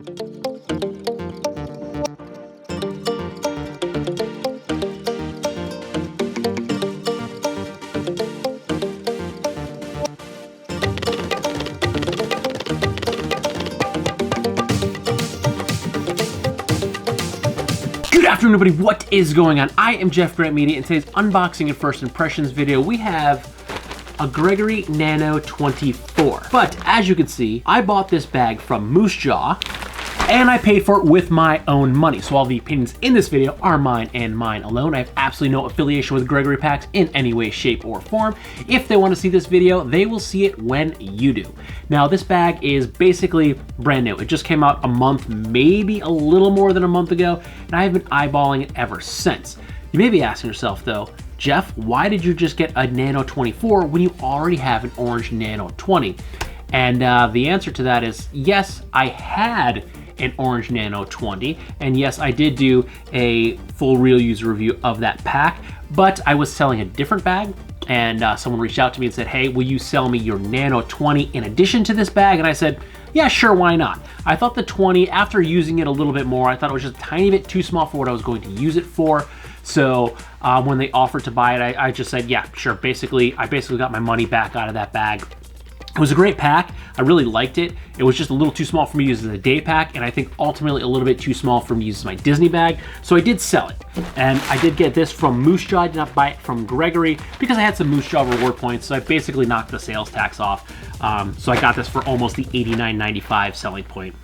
Good afternoon, everybody. What is going on? I am Jeff Grant Media. In today's unboxing and first impressions video, we have a Gregory Nano 24. But as you can see, I bought this bag from Moose Jaw, and I paid for it with my own money. So all the opinions in this video are mine and mine alone. I have absolutely no affiliation with Gregory Packs in any way, shape, or form. If they want to see this video, they will see it when you do. Now, this bag is basically brand new. It just came out a month, maybe a little more than a month ago, and I have been eyeballing it ever since. You may be asking yourself though, Jeff, why did you just get a Nano 24 when you already have an orange Nano 20? And the answer to that is yes, I had an orange Nano 20, and yes, I did do a full real user review of that pack, but I was selling a different bag, and someone reached out to me and said, hey, will you sell me your Nano 20 in addition to this bag? And I said, yeah, sure, why not? I thought the 20, after using it a little bit more, I thought it was just a tiny bit too small for what I was going to use it for. So when they offered to buy it, I just said, yeah, sure. I basically got my money back out of that bag. It was a great pack. I really liked it. It was just a little too small for me to use as a day pack, and I think ultimately a little bit too small for me to use as my Disney bag. So I did sell it. And I did get this from Moose Jaw. I did not buy it from Gregory because I had some Moose Jaw reward points, so I basically knocked the sales tax off. So I got this for almost the $89.95 selling point.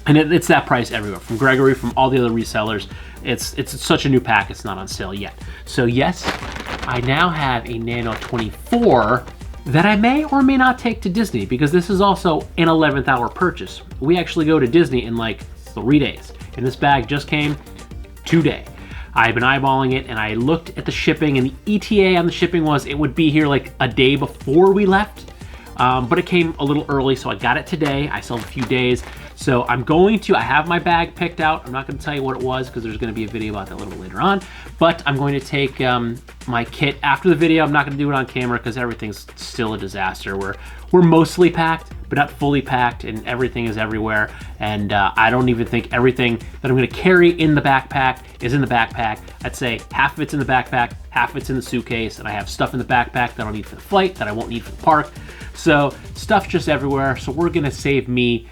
And it's that price everywhere, from Gregory, from all the other resellers. It's such a new pack, it's not on sale yet. So yes, I now have a Nano 24 that I may or may not take to Disney, because this is also an 11th hour purchase. We actually go to Disney in like 3 days, and this bag just came today. I've been eyeballing it, and I looked at the shipping, and the ETA on the shipping was it would be here like a day before we left, but it came a little early, so I got it today. I still have a few days. So I have my bag picked out. I'm not going to tell you what it was because there's going to be a video about that a little bit later on. But I'm going to take my kit after the video. I'm not going to do it on camera because everything's still a disaster. We're mostly packed, but not fully packed, and everything is everywhere. And I don't even think everything that I'm going to carry in the backpack is in the backpack. I'd say half of it's in the backpack, half of it's in the suitcase, and I have stuff in the backpack that I'll need for the flight that I won't need for the park. So stuff's just everywhere. So we're going to save me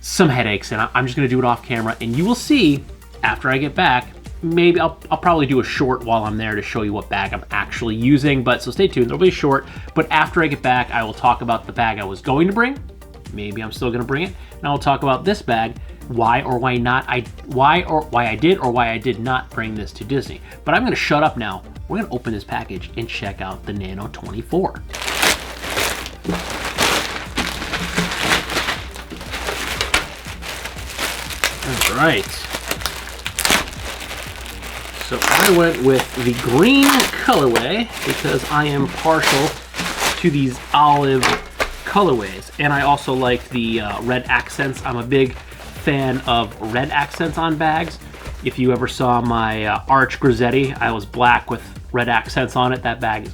some headaches, and I'm just gonna do it off camera, and you will see after I get back. Maybe I'll probably do a short while I'm there to show you what bag I'm actually using, but so stay tuned, there'll be a short. But after I get back, I will talk about the bag I was going to bring. Maybe I'm still gonna bring it, and I'll talk about this bag, why I did not bring this to Disney. But I'm gonna shut up now. We're gonna open this package and check out the Nano 24. All right, so I went with the green colorway because I am partial to these olive colorways, and I also like the red accents. I'm a big fan of red accents on bags. If you ever saw my Arch Grisetti, I was black with red accents on it. That bag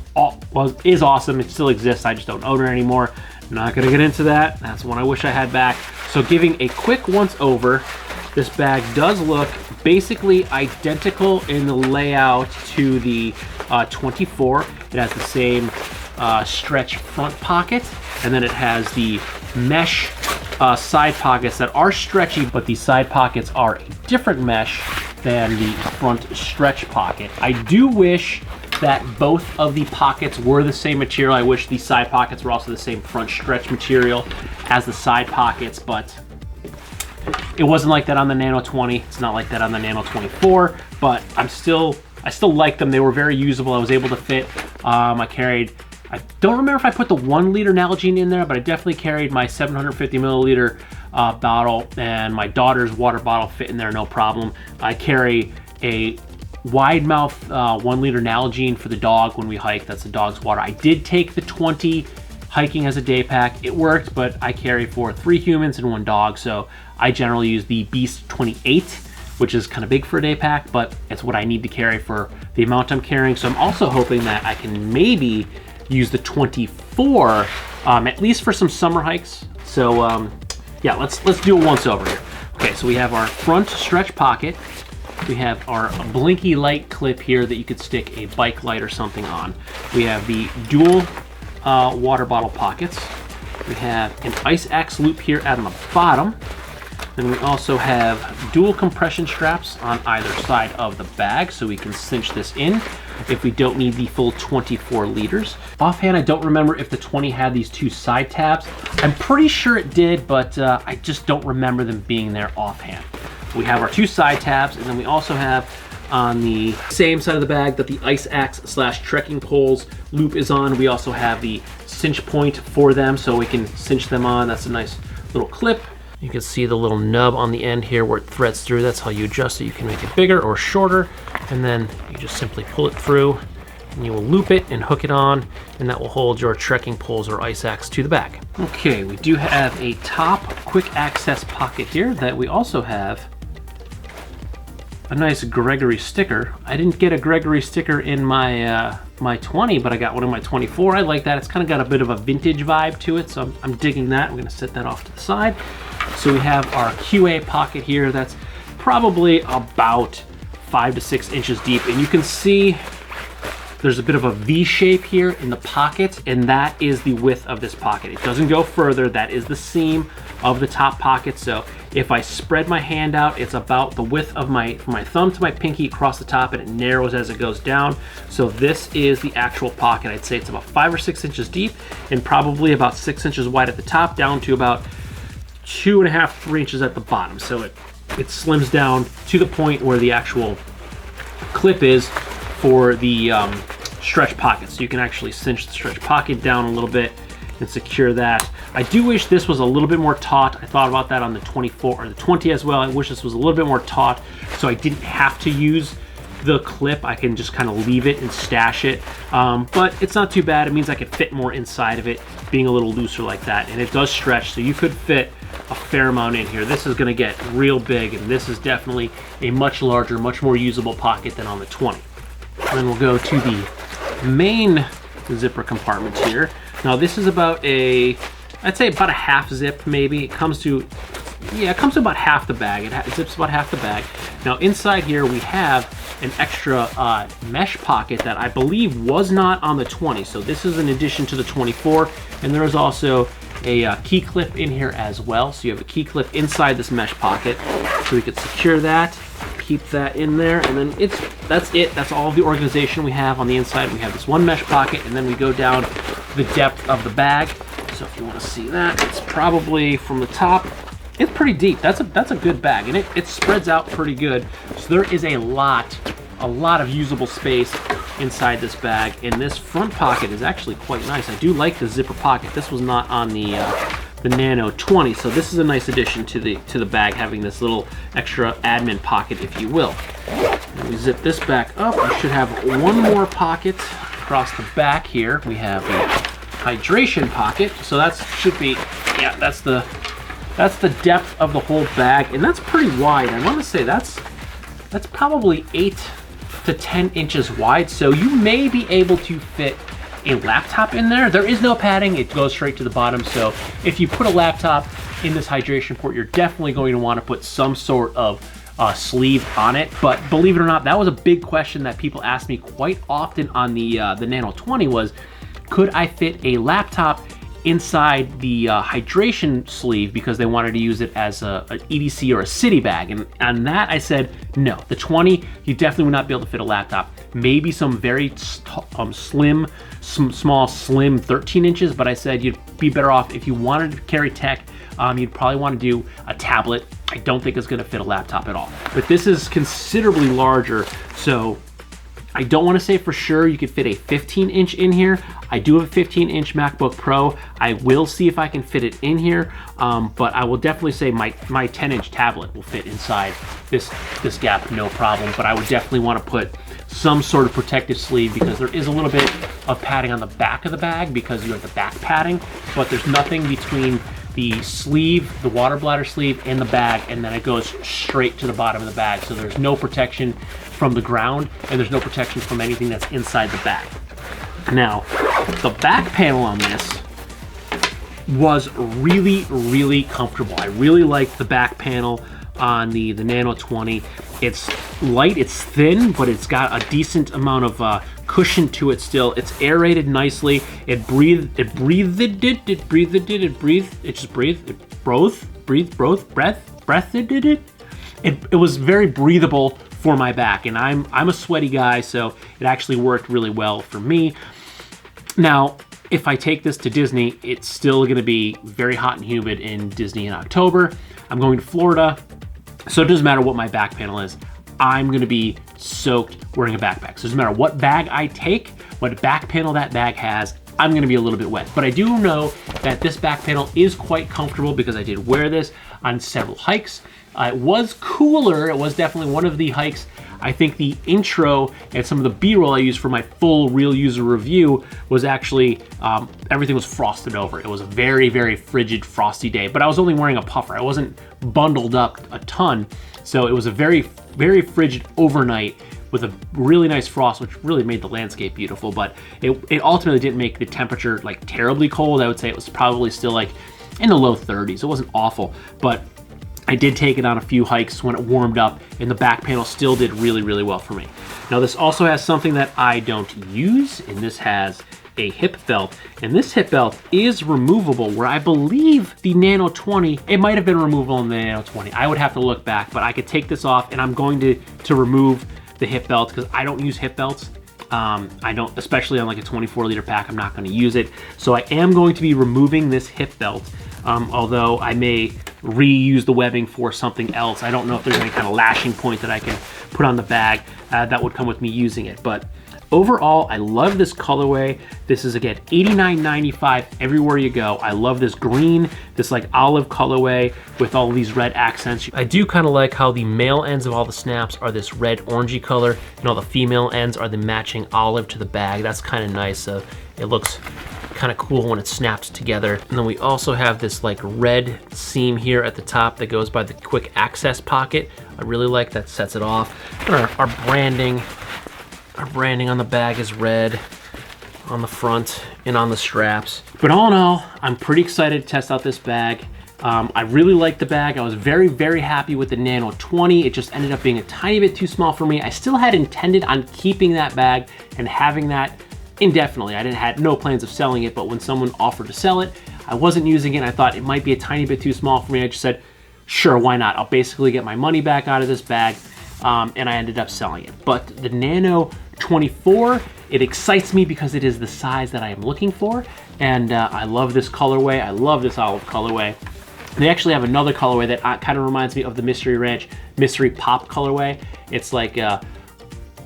is awesome. It still exists. I just don't own it anymore. Not gonna get into that. That's one I wish I had back. So giving a quick once over, this bag does look basically identical in the layout to the 24. It has the same stretch front pocket, and then it has the mesh side pockets that are stretchy, but these side pockets are a different mesh than the front stretch pocket. I do wish that both of the pockets were the same material. I wish the side pockets were also the same front stretch material as the side pockets, but it wasn't like that on the Nano 20. It's not like that on the Nano 24, but I still like them. They were very usable. I was able to fit. I don't remember if I put the 1 liter Nalgene in there, but I definitely carried my 750 milliliter bottle, and my daughter's water bottle fit in there no problem. I carry a wide mouth 1 liter Nalgene for the dog when we hike. That's the dog's water. I did take the 20 hiking as a day pack. It worked, but I carry for 3 humans and 1 dog, so I generally use the Beast 28, which is kind of big for a day pack, but it's what I need to carry for the amount I'm carrying. So I'm also hoping that I can maybe use the 24, at least for some summer hikes. So yeah, let's do a once over here. Okay, so we have our front stretch pocket. We have our blinky light clip here that you could stick a bike light or something on. We have the dual water bottle pockets. We have an ice axe loop here at the bottom. Then we also have dual compression straps on either side of the bag so we can cinch this in if we don't need the full 24 liters. Offhand, I don't remember if the 20 had these two side tabs. I'm pretty sure it did, but I just don't remember them being there offhand. We have our two side tabs, and then we also have on the same side of the bag that the ice axe / trekking poles loop is on. We also have the cinch point for them so we can cinch them on. That's a nice little clip. You can see the little nub on the end here where it threads through. That's how you adjust it. You can make it bigger or shorter, and then you just simply pull it through, and you will loop it and hook it on, and that will hold your trekking poles or ice axe to the bag. Okay, we do have a top quick access pocket here that we also have a nice Gregory sticker. I didn't get a Gregory sticker in my my 20, but I got one in my 24. I like that. It's kind of got a bit of a vintage vibe to it, so I'm digging that. We're gonna set that off to the side. So we have our QA pocket here that's probably about 5 to 6 inches deep, and you can see there's a bit of a V shape here in the pocket, and that is the width of this pocket. It doesn't go further. That is the seam of the top pocket. So if I spread my hand out, it's about the width of from my thumb to my pinky across the top, and it narrows as it goes down. So this is the actual pocket. I'd say it's about 5 or 6 inches deep and probably about 6 inches wide at the top, down to about 2.5, 3 inches at the bottom. So it slims down to the point where the actual clip is for the stretch pocket. So you can actually cinch the stretch pocket down a little bit and secure that. I do wish this was a little bit more taut. I thought about that on the 24 or the 20 as well. I wish this was a little bit more taut so I didn't have to use the clip. I can just kind of leave it and stash it. But it's not too bad. It means I could fit more inside of it, being a little looser like that. And it does stretch, so you could fit a fair amount in here. This is gonna get real big, and this is definitely a much larger, much more usable pocket than on the 20. And then we'll go to the main zipper compartment here. Now this is about I'd say about a half zip maybe. It comes to about half the bag. It zips about half the bag. Now inside here we have an extra mesh pocket that I believe was not on the 20. So this is an addition to the 24, and there is also a key clip in here as well. So you have a key clip inside this mesh pocket, so we could secure that, keep that in there, and then that's it. That's all of the organization we have on the inside. We have this one mesh pocket, and then we go down the depth of the bag. So if you want to see that, it's probably from the top. It's pretty deep. That's a good bag, and it spreads out pretty good. So there is a lot of usable space inside this bag, and this front pocket is actually quite nice. I do like the zipper pocket. This was not on the Nano 20, so this is a nice addition to the bag, having this little extra admin pocket, if you will. And we zip this back up. We should have one more pocket across the back here. We have a hydration pocket, so that should be, yeah, that's the depth of the whole bag, and that's pretty wide. I want to say that's probably 8 to 10 inches wide, so you may be able to fit a laptop in there. There is no padding. It goes straight to the bottom, so if you put a laptop in this hydration port, you're definitely going to want to put some sort of sleeve on it. But believe it or not, that was a big question that people asked me quite often on the Nano 20 was, could I fit a laptop inside the hydration sleeve, because they wanted to use it as an EDC or a city bag. And on that I said, no, the 20, you definitely would not be able to fit a laptop. Maybe some very small, slim 13 inches, but I said you'd be better off if you wanted to carry tech, you'd probably want to do a tablet. I don't think it's gonna fit a laptop at all. But this is considerably larger, so I don't want to say for sure you could fit a 15-inch in here. I do have a 15-inch MacBook Pro. I will see if I can fit it in here, but I will definitely say my 10-inch tablet will fit inside this gap, no problem. But I would definitely want to put some sort of protective sleeve, because there is a little bit of padding on the back of the bag because you have the back padding, but there's nothing between the sleeve, the water bladder sleeve, and the bag, and then it goes straight to the bottom of the bag. So there's no protection from the ground, and there's no protection from anything that's inside the bag. Now, the back panel on this was really, really comfortable. I really liked the back panel. on the Nano 20. It's light, it's thin, but it's got a decent amount of cushion to it still. It's aerated nicely. It was very breathable for my back, and I'm a sweaty guy, so it actually worked really well for me. Now, if I take this to Disney, it's still going to be very hot and humid in Disney in October. I'm going to Florida, so it doesn't matter what my back panel is. I'm going to be soaked wearing a backpack. So it doesn't matter what bag I take, what back panel that bag has, I'm going to be a little bit wet. But I do know that this back panel is quite comfortable because I did wear this on several hikes. It was cooler. It was definitely one of the hikes. I think the intro and some of the B-roll I used for my full real user review was actually, everything was frosted over. It was a very, very frigid, frosty day, but I was only wearing a puffer. I wasn't bundled up a ton. So it was a very, very frigid overnight with a really nice frost, which really made the landscape beautiful, but it ultimately didn't make the temperature like terribly cold. I would say it was probably still like in the low 30s. It wasn't awful, but I did take it on a few hikes when it warmed up, and the back panel still did really, really well for me. Now this also has something that I don't use, and this has a hip belt, and this hip belt is removable, where I believe the Nano 20, it might have been removable in the Nano 20. I would have to look back, but I could take this off, and I'm going to remove the hip belt because I don't use hip belts. I don't, especially on like a 24-liter pack, I'm not going to use it. So I am going to be removing this hip belt, although I may reuse the webbing for something else. I don't know if there's any kind of lashing point that I can put on the bag that would come with me using it. But overall, I love this colorway. This is, again, $89.95 everywhere you go. I love this green, this like olive colorway with all these red accents. I do kind of like how the male ends of all the snaps are this red orangey color, and all the female ends are the matching olive to the bag. That's kind of nice. It looks kind of cool when it snaps together. And then we also have this like red seam here at the top that goes by the quick access pocket. I really like that, sets it off. And our branding on the bag is red on the front and on the straps. But all in all, I'm pretty excited to test out this bag. I really like the bag. I was very, very happy with the Nano 20. It just ended up being a tiny bit too small for me. I still had intended on keeping that bag and having that indefinitely. I had no plans of selling it, but when someone offered to sell it, I wasn't using it. I thought it might be a tiny bit too small for me. I just said, sure, why not? I'll basically get my money back out of this bag, and I ended up selling it. But the Nano 24, it excites me because it is the size that I am looking for, and I love this colorway. I love this olive colorway. They actually have another colorway that kind of reminds me of the Mystery Ranch Mystery Pop colorway. It's like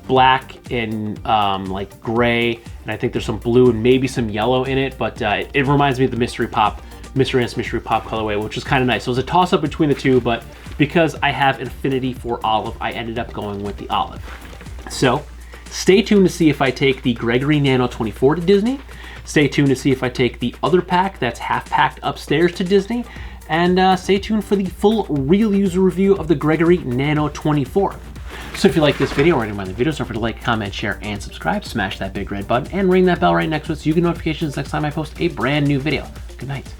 black and like gray, and I think there's some blue and maybe some yellow in it, but it reminds me of the Mystery Ranch Mystery Pop colorway, which is kind of nice. So it was a toss-up between the two, but because I have an affinity for olive, I ended up going with the olive. So stay tuned to see if I take the Gregory Nano 24 to Disney. Stay tuned to see if I take the other pack that's half-packed upstairs to Disney. And stay tuned for the full real user review of the Gregory Nano 24. So if you like this video or any of my other videos, don't forget to like, comment, share, and subscribe. Smash that big red button and ring that bell right next to it so you get notifications next time I post a brand new video. Good night.